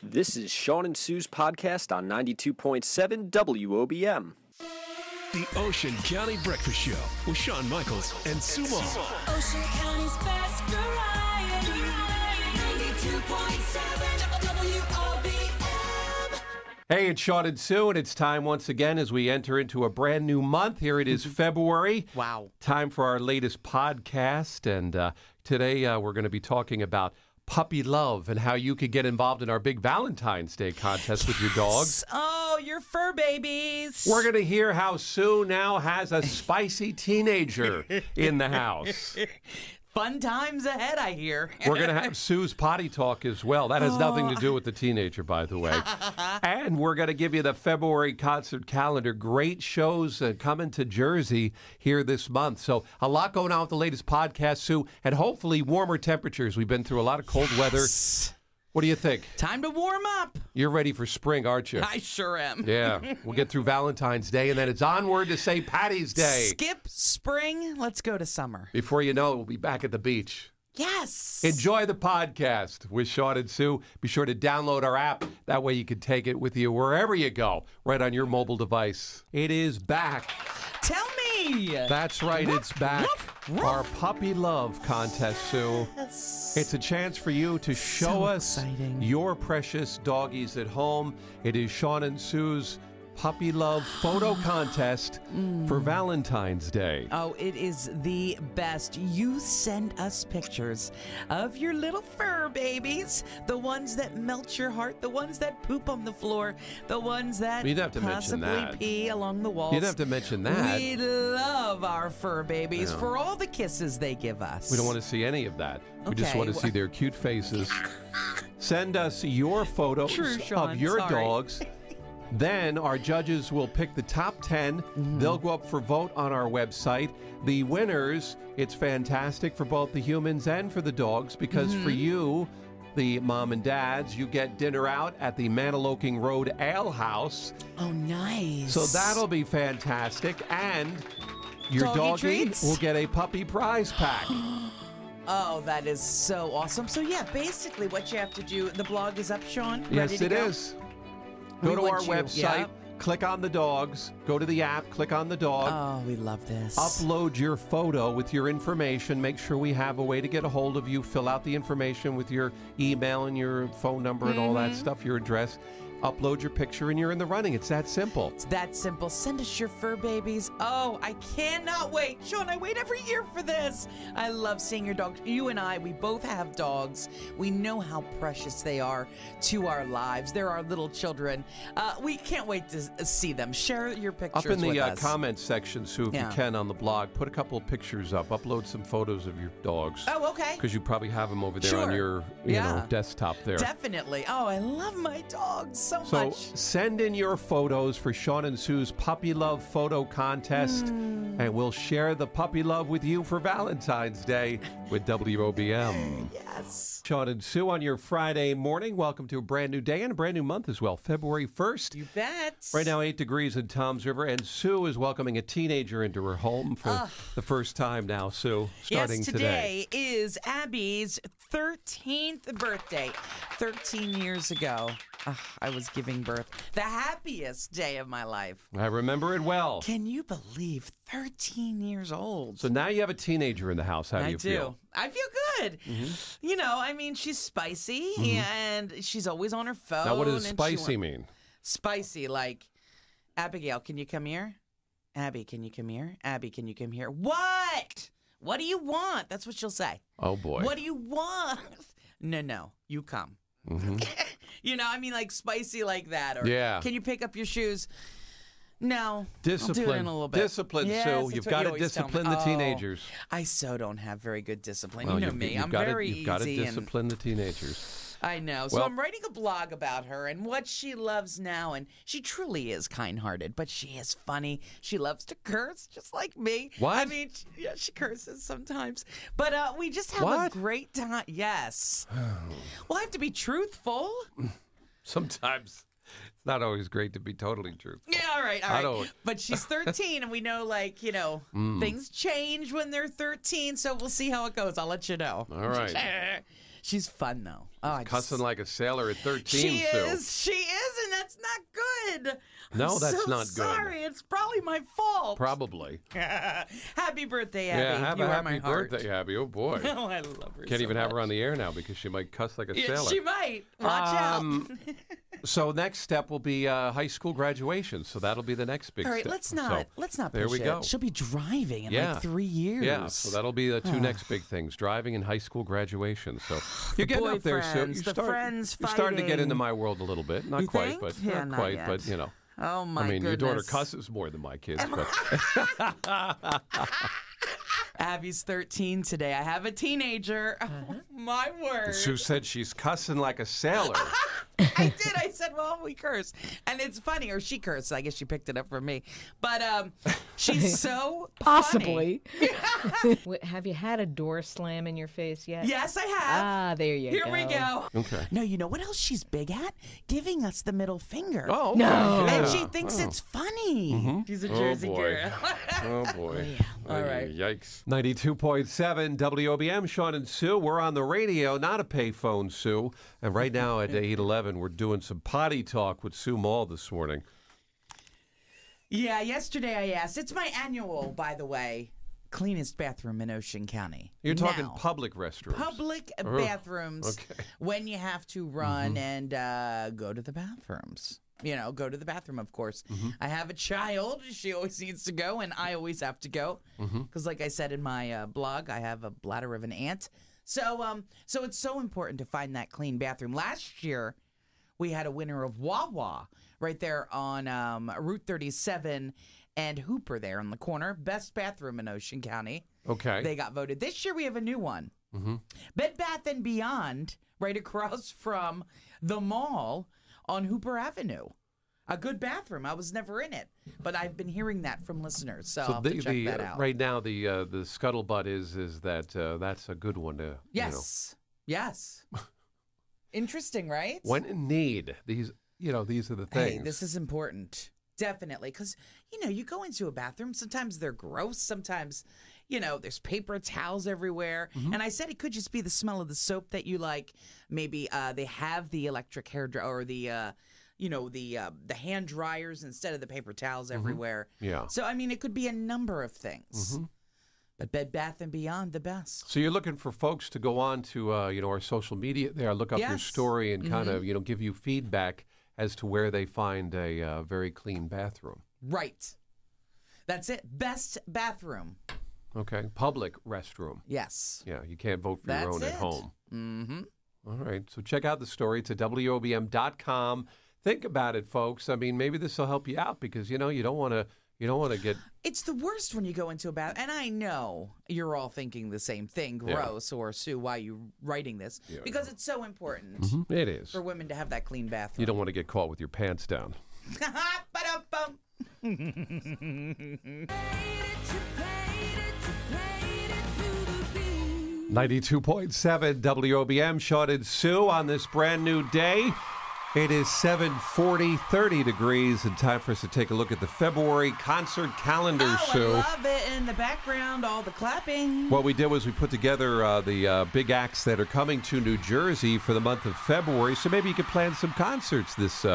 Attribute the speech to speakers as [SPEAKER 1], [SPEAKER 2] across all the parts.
[SPEAKER 1] This is Shawn and Sue's podcast on 92.7 WOBM.
[SPEAKER 2] The Ocean County Breakfast Show with Shawn Michaels and Sue Moss.
[SPEAKER 3] Ocean County's best variety. 92.7 WOBM.
[SPEAKER 4] Hey, it's Shawn and Sue, and it's time once again as we enter into a brand new month. Here it is February.
[SPEAKER 5] Wow.
[SPEAKER 4] Time for our latest podcast, and today we're going to be talking about puppy love and how you could get involved in our big Valentine's Day contest with your dogs.
[SPEAKER 5] Oh, your fur babies.
[SPEAKER 4] We're going to hear how Sue now has a spicy teenager in the house.
[SPEAKER 5] Fun times ahead, I hear.
[SPEAKER 4] We're going to have Sue's potty talk as well. That has nothing to do with the teenager, by the way. And we're going to give you the February concert calendar. Great shows coming to Jersey here this month. So a lot going on with the latest podcast, Sue, and hopefully warmer temperatures. We've been through a lot of cold weather. What do you think?
[SPEAKER 5] Time to warm up.
[SPEAKER 4] You're ready for spring, aren't you?
[SPEAKER 5] I sure am.
[SPEAKER 4] Yeah. We'll get through Valentine's Day, and then it's onward to St. Patty's Day.
[SPEAKER 5] Skip spring. Let's go to summer.
[SPEAKER 4] Before you know it, we'll be back at the beach.
[SPEAKER 5] Yes.
[SPEAKER 4] Enjoy the podcast with Shawn and Sue. Be sure to download our app. That way you can take it with you wherever you go, right on your mobile device. It is back.
[SPEAKER 5] Tell me.
[SPEAKER 4] That's right, it's back. Our Puppy Love Contest, Sue.
[SPEAKER 5] Yes.
[SPEAKER 4] It's a chance for you to show
[SPEAKER 5] So
[SPEAKER 4] us
[SPEAKER 5] exciting.
[SPEAKER 4] your precious doggies at home. It is Shawn and Sue's Puppy Love Photo Contest for Valentine's Day.
[SPEAKER 5] Oh, it is the best. You send us pictures of your little fur babies, the ones that melt your heart, the ones that poop on the floor, the ones that
[SPEAKER 4] You'd have to mention
[SPEAKER 5] possibly
[SPEAKER 4] that.
[SPEAKER 5] pee along the walls.
[SPEAKER 4] You'd have to mention that.
[SPEAKER 5] We love our fur babies
[SPEAKER 4] Yeah.
[SPEAKER 5] for all the kisses they give us.
[SPEAKER 4] We don't want to see any of that. We just
[SPEAKER 5] Okay,
[SPEAKER 4] want to see their cute faces. Send us your photos
[SPEAKER 5] True, Shawn,
[SPEAKER 4] of your
[SPEAKER 5] sorry.
[SPEAKER 4] dogs. Then our judges will pick the top 10. They'll go up for vote on our website. The winners, it's fantastic for both the humans and for the dogs because for you, the mom and dads, you get dinner out at the Maniloking Road Ale House.
[SPEAKER 5] Oh, nice.
[SPEAKER 4] So that'll be fantastic. And your
[SPEAKER 5] Doggy
[SPEAKER 4] doggy
[SPEAKER 5] treats?
[SPEAKER 4] will get a puppy prize pack.
[SPEAKER 5] Oh, that is so awesome. So, yeah, basically what you have to do, the blog is up, Shawn?
[SPEAKER 4] Yes,
[SPEAKER 5] Ready to
[SPEAKER 4] it
[SPEAKER 5] go?
[SPEAKER 4] is. Go to our
[SPEAKER 5] want you-
[SPEAKER 4] website,
[SPEAKER 5] yep.
[SPEAKER 4] click on the dogs, go to the app, click on the dog,
[SPEAKER 5] Oh, we love this.
[SPEAKER 4] upload your photo with your information. Make sure we have a way to get a hold of you. Fill out the information with your email and your phone number and all that stuff, your address. Upload your picture and you're in the running. It's that simple.
[SPEAKER 5] It's that simple. Send us your fur babies. Oh, I cannot wait. Shawn, I wait every year for this. I love seeing your dogs. You and I, we both have dogs. We know how precious they are to our lives. They're our little children. We can't wait to see them. Share your pictures
[SPEAKER 4] Up in the
[SPEAKER 5] with us.
[SPEAKER 4] comments section, Sue, if
[SPEAKER 5] Yeah.
[SPEAKER 4] you can, on the blog, put a couple of pictures up. Upload some photos of your dogs.
[SPEAKER 5] Oh, okay.
[SPEAKER 4] Because you probably have them over there on
[SPEAKER 5] Sure.
[SPEAKER 4] your you
[SPEAKER 5] Yeah.
[SPEAKER 4] know, desktop there.
[SPEAKER 5] Definitely. Oh, I love my dogs so
[SPEAKER 4] So
[SPEAKER 5] much.
[SPEAKER 4] send in your photos for Shawn and Sue's Puppy Love Photo Contest, and we'll share the puppy love with you for Valentine's Day with WOBM.
[SPEAKER 5] Yes.
[SPEAKER 4] Shawn and Sue on your Friday morning. Welcome to a brand new day and a brand new month as well, February 1st.
[SPEAKER 5] You bet.
[SPEAKER 4] Right now, 8 degrees in Toms River, and Sue is welcoming a teenager into her home for the first time now, Sue, starting
[SPEAKER 5] yes, today is Abby's 13th birthday. 13 years ago, I was giving birth. The happiest day of my life.
[SPEAKER 4] I remember it well.
[SPEAKER 5] Can you believe 13 years old?
[SPEAKER 4] So now you have a teenager in the house. How do
[SPEAKER 5] I
[SPEAKER 4] you
[SPEAKER 5] do.
[SPEAKER 4] feel?
[SPEAKER 5] I feel good. You know, I mean, she's spicy and she's always on her phone.
[SPEAKER 4] Now, what does
[SPEAKER 5] and
[SPEAKER 4] spicy mean?
[SPEAKER 5] Spicy, like, Abigail, can you come here? Abby, can you come here? Abby, can you come here? What? What do you want? That's what she'll say.
[SPEAKER 4] Oh, boy.
[SPEAKER 5] What do you want? No, you come. You know, I mean, like spicy like that. Or
[SPEAKER 4] Yeah.
[SPEAKER 5] can you pick up your shoes? No.
[SPEAKER 4] Discipline.
[SPEAKER 5] I'll do it in a little bit.
[SPEAKER 4] Discipline,
[SPEAKER 5] Yes,
[SPEAKER 4] Sue.
[SPEAKER 5] that's
[SPEAKER 4] You've
[SPEAKER 5] what
[SPEAKER 4] got
[SPEAKER 5] you
[SPEAKER 4] to
[SPEAKER 5] always tell me.
[SPEAKER 4] discipline the
[SPEAKER 5] Oh,
[SPEAKER 4] teenagers.
[SPEAKER 5] I so don't have very good discipline.
[SPEAKER 4] Well,
[SPEAKER 5] you know
[SPEAKER 4] you've-
[SPEAKER 5] me.
[SPEAKER 4] you've
[SPEAKER 5] I'm
[SPEAKER 4] gotta-
[SPEAKER 5] very
[SPEAKER 4] You've got to
[SPEAKER 5] easy.
[SPEAKER 4] discipline the teenagers.
[SPEAKER 5] I know. So
[SPEAKER 4] Well-
[SPEAKER 5] I'm writing a blog about her and what she loves now. And she truly is kind-hearted, but she is funny. She loves to curse, just like me.
[SPEAKER 4] What?
[SPEAKER 5] I mean, yeah, she curses sometimes. But we just have a
[SPEAKER 4] What?
[SPEAKER 5] great time. Yes. Well, I have to be truthful.
[SPEAKER 4] Sometimes it's not always great to be totally truthful.
[SPEAKER 5] Yeah, all right.
[SPEAKER 4] I don't-
[SPEAKER 5] But she's 13, and we know, like, you know, things change when they're 13, so we'll see how it goes. I'll let you know.
[SPEAKER 4] All right.
[SPEAKER 5] She's fun, though. Oh,
[SPEAKER 4] Cussing like a sailor at 13,
[SPEAKER 5] She
[SPEAKER 4] Sue.
[SPEAKER 5] is, and that's not good.
[SPEAKER 4] No,
[SPEAKER 5] I'm
[SPEAKER 4] that's
[SPEAKER 5] so
[SPEAKER 4] not good.
[SPEAKER 5] sorry. It's probably my fault.
[SPEAKER 4] Probably.
[SPEAKER 5] Happy birthday, Abby.
[SPEAKER 4] Yeah, have
[SPEAKER 5] you
[SPEAKER 4] a
[SPEAKER 5] are my
[SPEAKER 4] happy
[SPEAKER 5] heart.
[SPEAKER 4] birthday, Abby. Oh, boy.
[SPEAKER 5] Oh, I love her
[SPEAKER 4] Can't
[SPEAKER 5] so
[SPEAKER 4] even have her
[SPEAKER 5] much.
[SPEAKER 4] on the air now because she might cuss like a
[SPEAKER 5] Yeah,
[SPEAKER 4] sailor.
[SPEAKER 5] she might. Watch out.
[SPEAKER 4] So next step will be high school graduation. So that'll be the next big
[SPEAKER 5] All right,
[SPEAKER 4] step.
[SPEAKER 5] let's
[SPEAKER 4] So
[SPEAKER 5] not push
[SPEAKER 4] there we
[SPEAKER 5] it.
[SPEAKER 4] go.
[SPEAKER 5] She'll be driving in
[SPEAKER 4] Yeah.
[SPEAKER 5] like 3 years.
[SPEAKER 4] Yeah, so that'll be the two next big things: driving and high school graduation. So you're getting up there, Sue.
[SPEAKER 5] boyfriends, the friends
[SPEAKER 4] You're starting to get
[SPEAKER 5] fighting.
[SPEAKER 4] into my world a little bit. Not
[SPEAKER 5] You
[SPEAKER 4] quite,
[SPEAKER 5] think?
[SPEAKER 4] but
[SPEAKER 5] Yeah,
[SPEAKER 4] not
[SPEAKER 5] not
[SPEAKER 4] quite.
[SPEAKER 5] yet.
[SPEAKER 4] But you know,
[SPEAKER 5] Oh my
[SPEAKER 4] I mean, your daughter
[SPEAKER 5] goodness.
[SPEAKER 4] cusses more than my kids. But
[SPEAKER 5] Abby's 13 today. I have a teenager. Oh, my word.
[SPEAKER 4] Sue said she's cussing like a sailor.
[SPEAKER 5] I did. I said, well, we curse. And it's funny, or she cursed. I guess she picked it up from me. But she's so
[SPEAKER 6] Possibly.
[SPEAKER 5] funny.
[SPEAKER 6] Have you had a door slam in your face yet?
[SPEAKER 5] Yes, I have.
[SPEAKER 6] Ah, there you go.
[SPEAKER 5] Here we go.
[SPEAKER 4] Okay.
[SPEAKER 5] No, you know what else she's big at? Giving us the middle finger.
[SPEAKER 4] Oh
[SPEAKER 6] No.
[SPEAKER 4] yeah.
[SPEAKER 5] And she thinks it's funny. She's a Jersey
[SPEAKER 4] boy.
[SPEAKER 5] girl.
[SPEAKER 4] Oh boy.
[SPEAKER 5] All right.
[SPEAKER 4] Yikes. 92.7 WOBM, Shawn and Sue. We're on the radio, not a payphone, Sue. And right now at 8:11, we're doing some potty talk with Sue Mall this morning.
[SPEAKER 5] Yeah, yesterday I asked. It's my annual, by the way, cleanest bathroom in Ocean County.
[SPEAKER 4] You're talking
[SPEAKER 5] Now,
[SPEAKER 4] public restrooms.
[SPEAKER 5] public bathrooms
[SPEAKER 4] okay.
[SPEAKER 5] when you have to run and go to the bathrooms. You know, go to the bathroom, of course. I have a child. She always needs to go, and I always have to go. Because like I said in my blog, I have a bladder of an ant. So it's so important to find that clean bathroom. Last year, we had a winner of Wawa right there on Route 37 and Hooper there in the corner. Best bathroom in Ocean County.
[SPEAKER 4] Okay.
[SPEAKER 5] They got voted. This year we have a new one. Bed Bath & Beyond right across from the mall on Hooper Avenue. A good bathroom. I was never in it, but I've been hearing that from listeners, so I'll have to check that out.
[SPEAKER 4] Right now, the scuttlebutt is that that's a good one to
[SPEAKER 5] Yes. Yes. Interesting, right?
[SPEAKER 4] when in need. These are the things.
[SPEAKER 5] Hey, this is important. Definitely. Because, you go into a bathroom, sometimes they're gross. Sometimes, there's paper towels everywhere. And I said it could just be the smell of the soap that you like. Maybe they have the electric hair dryer or the hand dryers instead of the paper towels everywhere.
[SPEAKER 4] Yeah.
[SPEAKER 5] So, I mean, it could be a number of things. But Bed Bath & Beyond, the best.
[SPEAKER 4] So you're looking for folks to go on to our social media there, look up your
[SPEAKER 5] Yes.
[SPEAKER 4] story, and kind of give you feedback as to where they find a very clean bathroom.
[SPEAKER 5] Right. That's it. Best bathroom.
[SPEAKER 4] Okay, public restroom.
[SPEAKER 5] Yes.
[SPEAKER 4] Yeah, you can't vote for your
[SPEAKER 5] That's
[SPEAKER 4] own at
[SPEAKER 5] it.
[SPEAKER 4] home. All right, so check out the story. It's at WOBM.com. Think about it, folks. I mean, maybe this will help you out because you don't want to get.
[SPEAKER 5] It's the worst when you go into a bath, and I know you're all thinking the same thing, gross, or Sue, why you writing this, because it's so important
[SPEAKER 4] It is.
[SPEAKER 5] for women to have that clean bathroom.
[SPEAKER 4] You don't want to get caught with your pants down.
[SPEAKER 5] Ba-dum-bum.
[SPEAKER 4] 92.7 WOBM, Shawn and Sue on this brand new day. It is 7:40, 30 degrees, and time for us to take a look at the February concert calendar,
[SPEAKER 5] Oh,
[SPEAKER 4] Sue.
[SPEAKER 5] I love it. In the background, all the clapping.
[SPEAKER 4] What we did was we put together the big acts that are coming to New Jersey for the month of February, so maybe you could plan some concerts this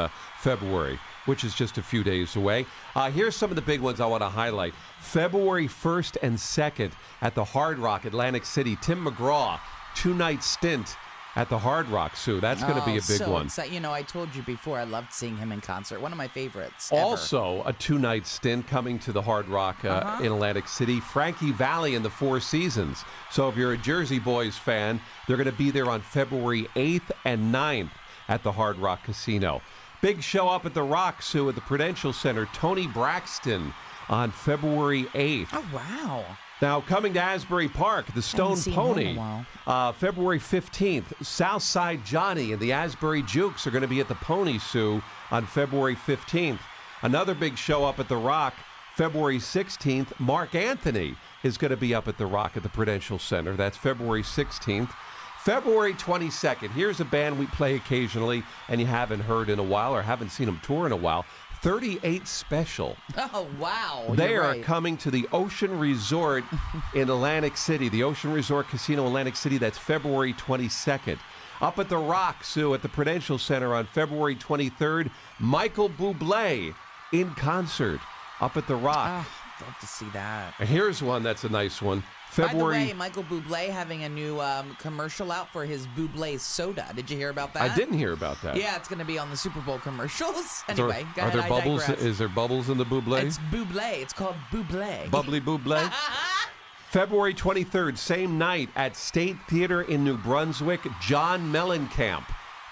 [SPEAKER 4] February, which is just a few days away. Here's some of the big ones I want to highlight. February 1st and 2nd at the Hard Rock, Atlantic City. Tim McGraw, 2-night stint at the Hard Rock, Sue. That's going to be a big one.
[SPEAKER 5] I told you before, I loved seeing him in concert. One of my favorites ever.
[SPEAKER 4] Also, a 2-night stint coming to the Hard Rock in Atlantic City. Frankie Valli and the Four Seasons. So if you're a Jersey Boys fan, they're going to be there on February 8th and 9th at the Hard Rock Casino. Big show up at the Rock, Sue, at the Prudential Center. Tony Braxton on February 8th.
[SPEAKER 5] Oh, wow.
[SPEAKER 4] Now, coming to Asbury Park, the Stone
[SPEAKER 5] seen him in
[SPEAKER 4] Pony.
[SPEAKER 5] a
[SPEAKER 4] February 15th, Southside Johnny and the Asbury Jukes are going to be at the Pony, Sue, on February 15th. Another big show up at the Rock, February 16th. Mark Anthony is going to be up at the Rock at the Prudential Center. That's February 16th. February 22nd, here's a band we play occasionally and you haven't heard in a while or haven't seen them tour in a while. 38 special.
[SPEAKER 5] Oh, wow.
[SPEAKER 4] They
[SPEAKER 5] You're
[SPEAKER 4] are
[SPEAKER 5] right.
[SPEAKER 4] coming to the Ocean Resort in Atlantic City, the Ocean Resort Casino Atlantic City. That's February 22nd. Up at the Rock, Sue, at the Prudential Center on February 23rd, Michael Bublé in concert up at the Rock.
[SPEAKER 5] Oh, love to see that.
[SPEAKER 4] And here's one that's a nice one.
[SPEAKER 5] By the way, Michael Bublé having a new commercial out for his Bublé soda. Did you hear about that?
[SPEAKER 4] I didn't hear about that.
[SPEAKER 5] Yeah, it's going to be on the Super Bowl commercials. Anyway, go
[SPEAKER 4] Are
[SPEAKER 5] ahead,
[SPEAKER 4] there
[SPEAKER 5] I
[SPEAKER 4] bubbles?
[SPEAKER 5] digress.
[SPEAKER 4] Is there bubbles in the Bublé?
[SPEAKER 5] It's Bublé. It's called Bublé.
[SPEAKER 4] Bubbly Bublé. February 23rd, same night at State Theater in New Brunswick, John Mellencamp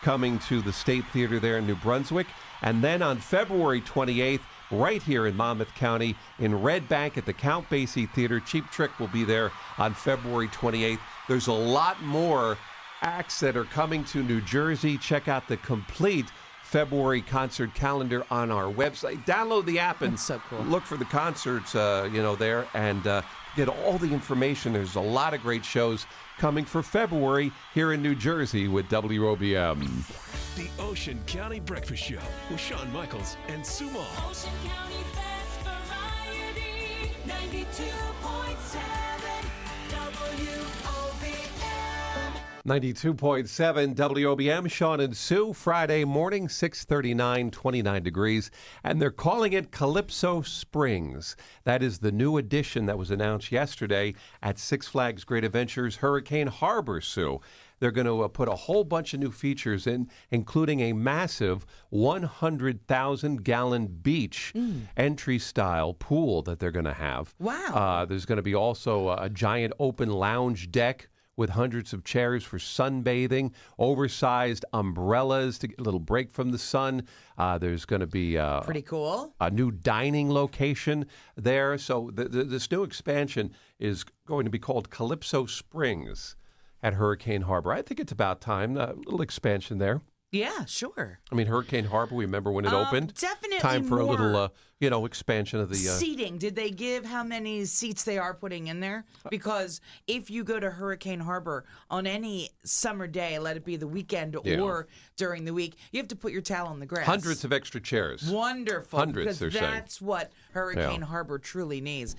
[SPEAKER 4] coming to the State Theater there in New Brunswick. And then on February 28th, right here in Monmouth County in Red Bank at the Count Basie Theater. Cheap Trick will be there on February 28th. There's a lot more acts that are coming to New Jersey. Check out the complete February concert calendar on our website. Download the app and
[SPEAKER 5] That's so cool.
[SPEAKER 4] look for the concerts, there, and get all the information. There's a lot of great shows coming for February here in New Jersey with WOBM.
[SPEAKER 2] The Ocean County Breakfast Show with Shawn Michaels and Sue Moss.
[SPEAKER 3] Ocean County's best variety. 92.7 WOBM.
[SPEAKER 4] 92.7 WOBM, Shawn and Sue, Friday morning, 6:39, 29 degrees, and they're calling it Calypso Springs. That is the new addition that was announced yesterday at Six Flags Great Adventures Hurricane Harbor, Sue. They're going to put a whole bunch of new features in, including a massive 100,000-gallon beach entry-style pool that they're going to have.
[SPEAKER 5] Wow.
[SPEAKER 4] There's going to be also a giant open lounge deck with hundreds of chairs for sunbathing, oversized umbrellas to get a little break from the sun. There's going to be
[SPEAKER 5] Pretty cool.
[SPEAKER 4] a new dining location there. So this new expansion is going to be called Calypso Springs at Hurricane Harbor. I think it's about time, a little expansion there.
[SPEAKER 5] Yeah, sure.
[SPEAKER 4] I mean, Hurricane Harbor, we remember when it opened.
[SPEAKER 5] Definitely
[SPEAKER 4] Time for a
[SPEAKER 5] more
[SPEAKER 4] little, expansion of the...
[SPEAKER 5] seating. Did they give how many seats they are putting in there? Because if you go to Hurricane Harbor on any summer day, let it be the weekend
[SPEAKER 4] Yeah.
[SPEAKER 5] or during the week, you have to put your towel on the grass.
[SPEAKER 4] hundreds of extra chairs.
[SPEAKER 5] Wonderful.
[SPEAKER 4] Hundreds, they're
[SPEAKER 5] because
[SPEAKER 4] saying.
[SPEAKER 5] that's what Hurricane
[SPEAKER 4] Yeah.
[SPEAKER 5] Harbor truly needs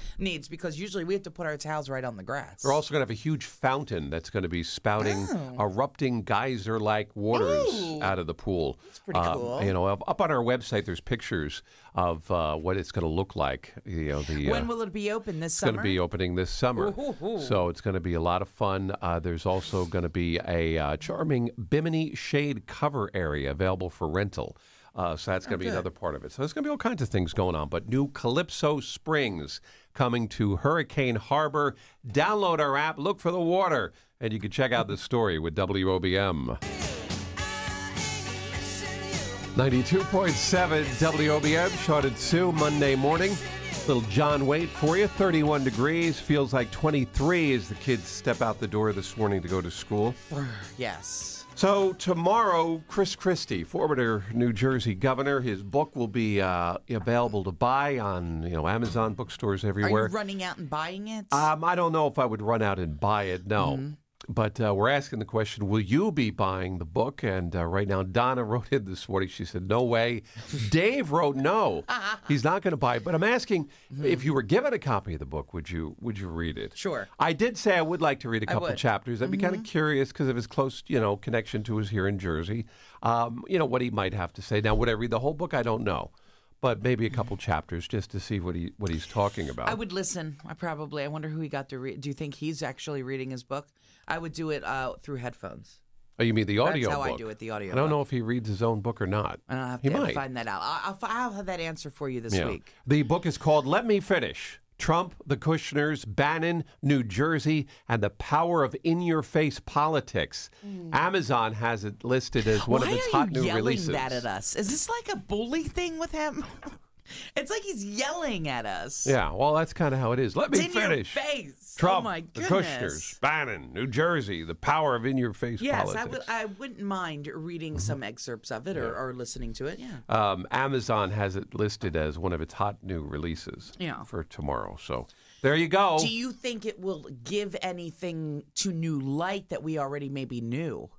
[SPEAKER 5] because usually we have to put our towels right on the grass.
[SPEAKER 4] They're also going to have a huge fountain that's going to be spouting erupting geyser-like waters out of the pool.
[SPEAKER 5] That's pretty cool.
[SPEAKER 4] Up on our website, there's pictures of what it's going to look like.
[SPEAKER 5] When will it be open this
[SPEAKER 4] It's
[SPEAKER 5] summer?
[SPEAKER 4] going to be opening this summer. So it's going to be a lot of fun. There's also going to be a charming Bimini shade cover area available for rental. So that's going to be another part of it. So there's going to be all kinds of things going on. But new Calypso Springs coming to Hurricane Harbor. Download our app, look for the water, and you can check out the story with WOBM. 92.7 WOBM, Shawn and Sue, Monday morning. Little John Waite for you, 31 degrees. Feels like 23 as the kids step out the door this morning to go to school.
[SPEAKER 5] Yes.
[SPEAKER 4] So tomorrow, Chris Christie, former New Jersey governor, his book will be available to buy on Amazon bookstores
[SPEAKER 5] Are
[SPEAKER 4] everywhere.
[SPEAKER 5] you running out and buying it?
[SPEAKER 4] I don't know if I would run out and buy it, no. But we're asking the question, will you be buying the book? And right now, Donna wrote in this morning. She said, no way. Dave wrote no. He's not going to buy it. But I'm asking, if you were given a copy of the book, would you read it?
[SPEAKER 5] Sure.
[SPEAKER 4] I did say I would like to read a couple
[SPEAKER 5] would.
[SPEAKER 4] chapters. I'd be kind of curious because of his close, connection to us here in Jersey. What he might have to say. Now, would I read the whole book? I don't know. But maybe a couple chapters just to see what he's talking about.
[SPEAKER 5] I would listen. I wonder who he got to read. Do you think he's actually reading his book? I would do it through headphones.
[SPEAKER 4] Oh, you mean the audio
[SPEAKER 5] That's how
[SPEAKER 4] book?
[SPEAKER 5] I do it, the audio
[SPEAKER 4] I don't
[SPEAKER 5] book.
[SPEAKER 4] know if he reads his own book or not.
[SPEAKER 5] And I'll have
[SPEAKER 4] He
[SPEAKER 5] to
[SPEAKER 4] might.
[SPEAKER 5] find that out. I'll have that answer for you this
[SPEAKER 4] Yeah.
[SPEAKER 5] week.
[SPEAKER 4] The book is called Let Me Finish. Trump, the Kushners, Bannon, New Jersey, and the power of in-your-face politics. Amazon has it listed as one of its hot new
[SPEAKER 5] Why are you yelling
[SPEAKER 4] releases.
[SPEAKER 5] that at us? Is this like a bully thing with him? It's like he's yelling at us.
[SPEAKER 4] Yeah, well, that's kind of how it is. Let me
[SPEAKER 5] It's in
[SPEAKER 4] finish.
[SPEAKER 5] your face.
[SPEAKER 4] Trump,
[SPEAKER 5] oh my
[SPEAKER 4] the
[SPEAKER 5] goodness.
[SPEAKER 4] Kushners, Bannon, New Jersey, the power of in-your-face
[SPEAKER 5] Yes,
[SPEAKER 4] politics.
[SPEAKER 5] I wouldn't mind reading some excerpts of it or listening to it. Yeah.
[SPEAKER 4] Amazon has it listed as one of its hot new releases
[SPEAKER 5] Yeah.
[SPEAKER 4] for tomorrow. So there you go.
[SPEAKER 5] Do you think it will give anything to new light that we already maybe knew,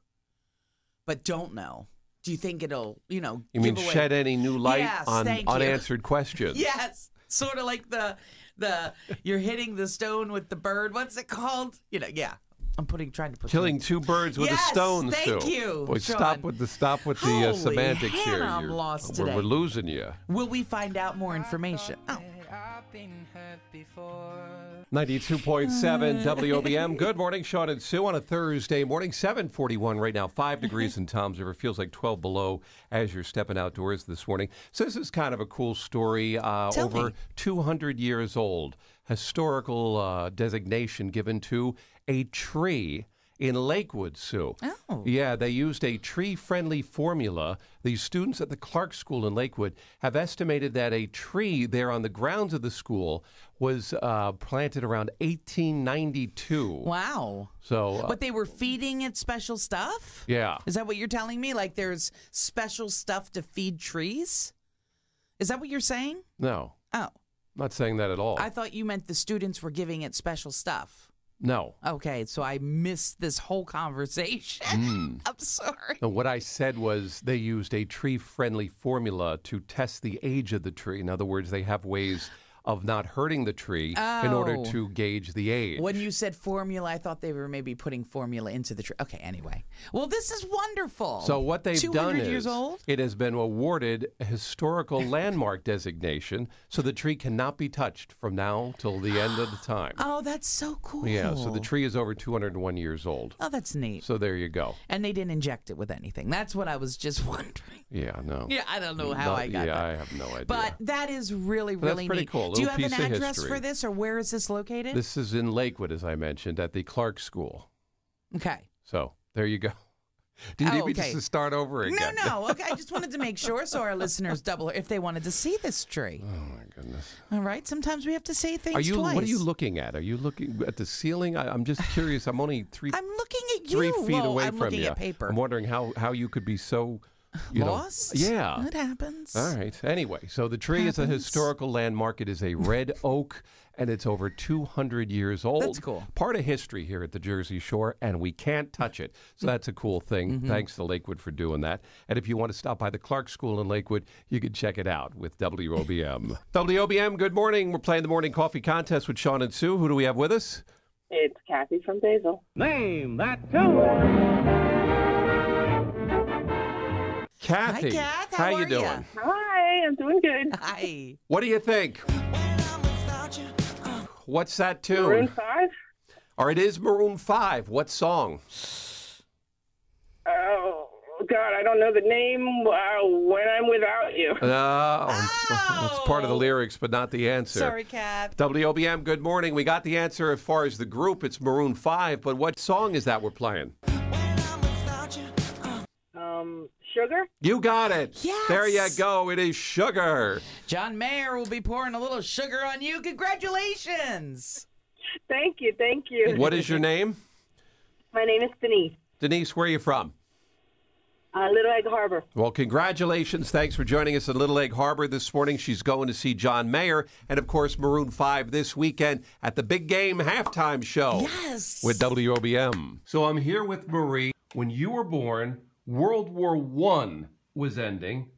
[SPEAKER 5] but don't know? Do you think it'll,
[SPEAKER 4] You mean
[SPEAKER 5] give away?
[SPEAKER 4] shed any new light
[SPEAKER 5] Yes,
[SPEAKER 4] on
[SPEAKER 5] thank you.
[SPEAKER 4] unanswered questions?
[SPEAKER 5] Yes, sort of like the you're hitting the stone with the bird. What's it called? Yeah. I'm trying to put
[SPEAKER 4] Killing two birds with
[SPEAKER 5] Yes,
[SPEAKER 4] a stone,
[SPEAKER 5] thank
[SPEAKER 4] Sue.
[SPEAKER 5] you,
[SPEAKER 4] Boy,
[SPEAKER 5] Shawn.
[SPEAKER 4] stop with the
[SPEAKER 5] Holy
[SPEAKER 4] semantics here.
[SPEAKER 5] Hannah, I'm lost today.
[SPEAKER 4] We're losing you.
[SPEAKER 5] Will we find out more information? Oh.
[SPEAKER 4] 92.7 WOBM. Good morning, Shawn and Sue on a Thursday morning, 7:41 right now, 5 degrees in Toms River. Feels like 12 below as you're stepping outdoors this morning. So this is kind of a cool story. Over
[SPEAKER 5] me.
[SPEAKER 4] 200 years old. Historical designation given to a tree in Lakewood, Sue.
[SPEAKER 5] Oh.
[SPEAKER 4] Yeah, they used a tree-friendly formula. These students at the Clark School in Lakewood have estimated that a tree there on the grounds of the school was planted around 1892.
[SPEAKER 5] Wow.
[SPEAKER 4] So,
[SPEAKER 5] But they were feeding it special stuff?
[SPEAKER 4] yeah.
[SPEAKER 5] Is that what you're telling me? Like there's special stuff to feed trees? Is that what you're saying?
[SPEAKER 4] No,
[SPEAKER 5] Oh.
[SPEAKER 4] not saying that at all.
[SPEAKER 5] I thought you meant the students were giving it special stuff.
[SPEAKER 4] No.
[SPEAKER 5] Okay, so I missed this whole conversation. I'm sorry.
[SPEAKER 4] No, what I said was they used a tree-friendly formula to test the age of the tree. In other words, they have ways of not hurting the tree in order
[SPEAKER 5] Oh.
[SPEAKER 4] to gauge the age.
[SPEAKER 5] When you said formula, I thought they were maybe putting formula into the tree. Okay, anyway. Well, this is wonderful.
[SPEAKER 4] So what they've
[SPEAKER 5] 200
[SPEAKER 4] done
[SPEAKER 5] years
[SPEAKER 4] is
[SPEAKER 5] old?
[SPEAKER 4] it has been awarded a historical landmark designation, so the tree cannot be touched from now till the end of the time.
[SPEAKER 5] Oh, that's so cool.
[SPEAKER 4] Yeah, so the tree is over 201 years old.
[SPEAKER 5] Oh, that's neat.
[SPEAKER 4] So there you go.
[SPEAKER 5] And they didn't inject it with anything. That's what I was just wondering.
[SPEAKER 4] Yeah, no.
[SPEAKER 5] Yeah, I don't know how I got
[SPEAKER 4] yeah,
[SPEAKER 5] that.
[SPEAKER 4] I have no idea.
[SPEAKER 5] But that is really,
[SPEAKER 4] But that's
[SPEAKER 5] really
[SPEAKER 4] pretty
[SPEAKER 5] neat.
[SPEAKER 4] cool. A
[SPEAKER 5] Do you
[SPEAKER 4] little
[SPEAKER 5] have an
[SPEAKER 4] piece of
[SPEAKER 5] address
[SPEAKER 4] history.
[SPEAKER 5] for this, or where is this located?
[SPEAKER 4] This is in Lakewood, as I mentioned, at the Clark School.
[SPEAKER 5] Okay.
[SPEAKER 4] So there you go. Do you need me
[SPEAKER 5] okay.
[SPEAKER 4] just to start over again?
[SPEAKER 5] No. Okay, I just wanted to make sure so our listeners double if they wanted to see this tree.
[SPEAKER 4] Oh my goodness.
[SPEAKER 5] All right. Sometimes we have to say things twice.
[SPEAKER 4] What are you looking at? Are you looking at the ceiling? I'm just curious. I'm only three
[SPEAKER 5] I'm looking at you.
[SPEAKER 4] 3 feet
[SPEAKER 5] well,
[SPEAKER 4] away
[SPEAKER 5] I'm
[SPEAKER 4] from
[SPEAKER 5] looking
[SPEAKER 4] you.
[SPEAKER 5] at paper.
[SPEAKER 4] I'm wondering how you could be so
[SPEAKER 5] Lost?
[SPEAKER 4] Yeah.
[SPEAKER 5] It happens.
[SPEAKER 4] All right. Anyway, so the tree is a
[SPEAKER 5] Happens.
[SPEAKER 4] historical landmark. It is a red oak, and it's over 200 years old.
[SPEAKER 5] That's cool.
[SPEAKER 4] Part of history here at the Jersey Shore, and we can't touch it. So that's a cool thing.
[SPEAKER 5] Mm-hmm.
[SPEAKER 4] Thanks to Lakewood for doing that. And if you want to stop by the Clark School in Lakewood, you can check it out with WOBM. WOBM, good morning. We're playing the morning coffee contest with Shawn and Sue. Who do we have with us?
[SPEAKER 7] It's Kathy from Basil.
[SPEAKER 4] Kathy.
[SPEAKER 5] Hi, Kath.
[SPEAKER 4] How
[SPEAKER 5] How
[SPEAKER 4] you
[SPEAKER 5] are
[SPEAKER 4] doing?
[SPEAKER 5] ya?
[SPEAKER 7] Hi, I'm doing good.
[SPEAKER 5] Hi.
[SPEAKER 4] What do you think? What's that tune?
[SPEAKER 7] Maroon 5?
[SPEAKER 4] Or it is Maroon 5. What song?
[SPEAKER 7] Oh, God, I don't know the name. When I'm Without You.
[SPEAKER 4] It's part of the lyrics, but not the answer.
[SPEAKER 5] Sorry, Kath.
[SPEAKER 4] WOBM, good morning. We got the answer as far as the group. It's Maroon 5, but what song is that we're playing?
[SPEAKER 7] Sugar?
[SPEAKER 4] You got it.
[SPEAKER 5] Yes.
[SPEAKER 4] There you go. It is Sugar.
[SPEAKER 5] John Mayer will be pouring a little sugar on you. Congratulations.
[SPEAKER 7] Thank you, thank you.
[SPEAKER 4] What is your name?
[SPEAKER 7] My name is Denise.
[SPEAKER 4] Denise, where are you from?
[SPEAKER 7] Little Egg Harbor.
[SPEAKER 4] Well, congratulations. Thanks for joining us at Little Egg Harbor this morning. She's going to see John Mayer and, of course, Maroon 5 this weekend at the Big Game Halftime Show
[SPEAKER 5] Yes.
[SPEAKER 4] with WOBM. So I'm here with Marie. When you were born, World War I was ending.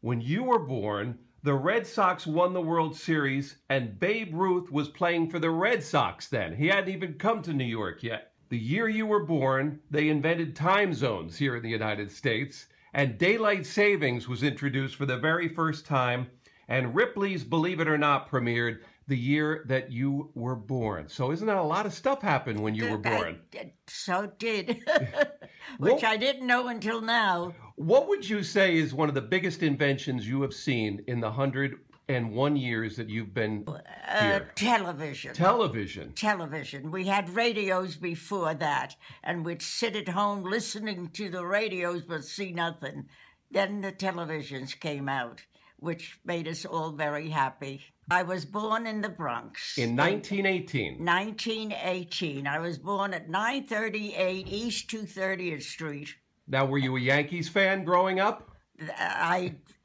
[SPEAKER 4] When you were born, the Red Sox won the World Series, and Babe Ruth was playing for the Red Sox then. He hadn't even come to New York yet. The year you were born, they invented time zones here in the United States, and daylight savings was introduced for the very first time, and Ripley's Believe It or Not premiered the year that you were born. So isn't that a lot of stuff happened when you were born?
[SPEAKER 8] It so did, which I didn't know until now.
[SPEAKER 4] What would you say is one of the biggest inventions you have seen in the 101 years that you've been here?
[SPEAKER 8] Television.
[SPEAKER 4] Television.
[SPEAKER 8] We had radios before that, and we'd sit at home listening to the radios but see nothing. Then the televisions came out, which made us all very happy. I was born in the Bronx.
[SPEAKER 4] In 1918.
[SPEAKER 8] 1918. I was born at 938 East 230th Street.
[SPEAKER 4] Now, were you a Yankees fan growing up?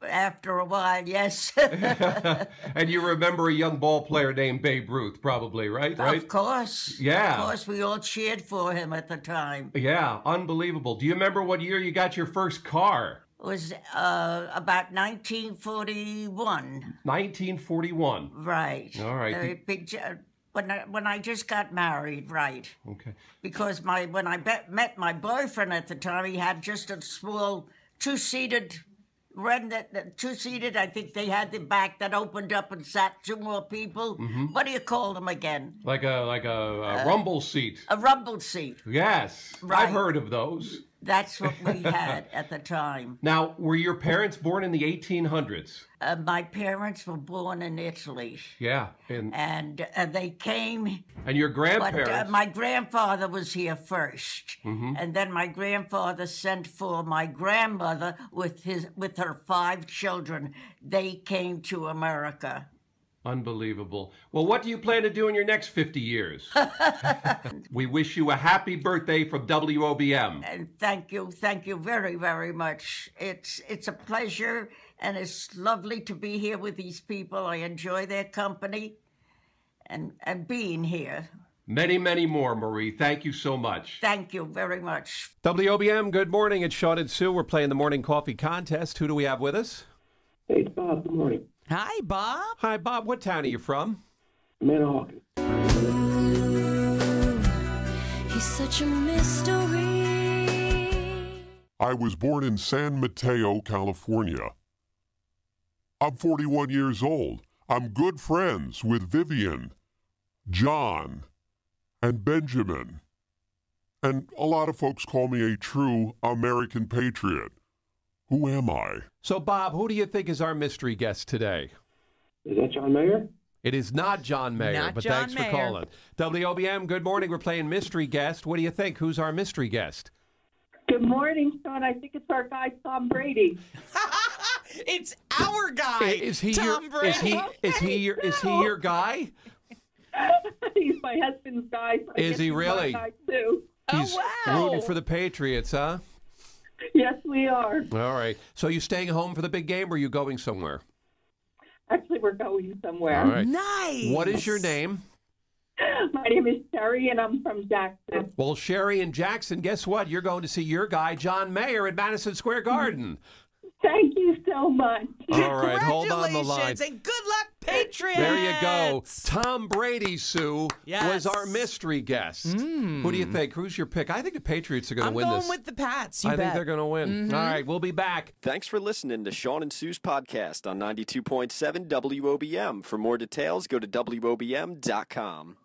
[SPEAKER 8] After a while, yes.
[SPEAKER 4] And you remember a young ball player named Babe Ruth, probably, right?
[SPEAKER 8] Of course.
[SPEAKER 4] Yeah.
[SPEAKER 8] Of course, we all cheered for him at the time.
[SPEAKER 4] Yeah, unbelievable. Do you remember what year you got your first car?
[SPEAKER 8] was about 1941.
[SPEAKER 4] 1941.
[SPEAKER 8] Right.
[SPEAKER 4] All right.
[SPEAKER 8] Very big. When I just got married, right?
[SPEAKER 4] Okay.
[SPEAKER 8] Because when I met my boyfriend at the time, he had just a small two-seated. Two-seated. I think they had the back that opened up and sat two more people. What do you call them again?
[SPEAKER 4] Like a rumble seat.
[SPEAKER 8] A rumble seat.
[SPEAKER 4] Yes.
[SPEAKER 8] Right.
[SPEAKER 4] I've heard of those.
[SPEAKER 8] That's what we had at the time.
[SPEAKER 4] Now, were your parents born in the 1800s?
[SPEAKER 8] My parents were born in Italy,
[SPEAKER 4] Yeah. And
[SPEAKER 8] they came.
[SPEAKER 4] your
[SPEAKER 8] But
[SPEAKER 4] grandparents?
[SPEAKER 8] my grandfather was here 1st, and then my grandfather sent for my grandmother with her 5 children. They came to America.
[SPEAKER 4] Unbelievable. Well, what do you plan to do in your next 50 years? We wish you a happy birthday from WOBM.
[SPEAKER 8] And thank you very, very much. It's a pleasure, and it's lovely to be here with these people. I enjoy their company and being here.
[SPEAKER 4] Many, many more, Marie. Thank you so much.
[SPEAKER 8] Thank you very much.
[SPEAKER 4] WOBM, good morning. It's Shawn and Sue. We're playing the morning coffee contest. Who do we have with us?
[SPEAKER 7] Hey, it's Bob. Good morning.
[SPEAKER 5] Hi, Bob.
[SPEAKER 4] Hi, Bob. What town are you from?
[SPEAKER 7] Manahawkin.
[SPEAKER 3] He's such a mystery.
[SPEAKER 9] I was born in San Mateo, California. I'm 41 years old. I'm good friends with Vivian, John, and Benjamin. And a lot of folks call me a true American patriot. Who am I?
[SPEAKER 4] So, Bob, who do you think is our mystery guest today?
[SPEAKER 7] Is that John Mayer?
[SPEAKER 4] It is not John Mayer,
[SPEAKER 5] Not
[SPEAKER 4] but
[SPEAKER 5] John
[SPEAKER 4] thanks
[SPEAKER 5] Mayer.
[SPEAKER 4] for calling. WOBM, good morning. We're playing mystery guest. What do you think? Who's our mystery guest?
[SPEAKER 10] Good morning, Shawn. I think it's our guy, Tom Brady.
[SPEAKER 5] It's our guy,
[SPEAKER 4] Is he
[SPEAKER 5] Tom
[SPEAKER 4] your
[SPEAKER 5] Brady.
[SPEAKER 4] is he your guy?
[SPEAKER 10] He's my husband's guy. So I
[SPEAKER 4] Is
[SPEAKER 10] guess
[SPEAKER 4] he
[SPEAKER 10] he's my
[SPEAKER 4] really?
[SPEAKER 10] guy, too.
[SPEAKER 4] He's
[SPEAKER 5] wow.
[SPEAKER 4] rooting for the Patriots, huh?
[SPEAKER 10] Yes, we are.
[SPEAKER 4] All right. So you staying home for the big game, or are you going somewhere?
[SPEAKER 10] Actually, we're going somewhere.
[SPEAKER 4] All right.
[SPEAKER 5] Nice.
[SPEAKER 4] What is your name?
[SPEAKER 10] My name is Terry, and I'm from Jackson.
[SPEAKER 4] Well, Sherry and Jackson, guess what? You're going to see your guy, John Mayer, at Madison Square Garden.
[SPEAKER 10] Thank you so much.
[SPEAKER 4] All right, hold on the line.
[SPEAKER 5] Congratulations and good luck, Patriots.
[SPEAKER 4] There you go. Tom Brady, Sue,
[SPEAKER 5] Yes.
[SPEAKER 4] was our mystery guest. Who do you think? Who's your pick? I think the Patriots are going to
[SPEAKER 5] I'm
[SPEAKER 4] win
[SPEAKER 5] going
[SPEAKER 4] this.
[SPEAKER 5] with the Pats. You
[SPEAKER 4] I think
[SPEAKER 5] bet.
[SPEAKER 4] they're going to win. All right, we'll be back.
[SPEAKER 1] Thanks for listening to Shawn and Sue's podcast on 92.7 WOBM. For more details, go to WOBM.com.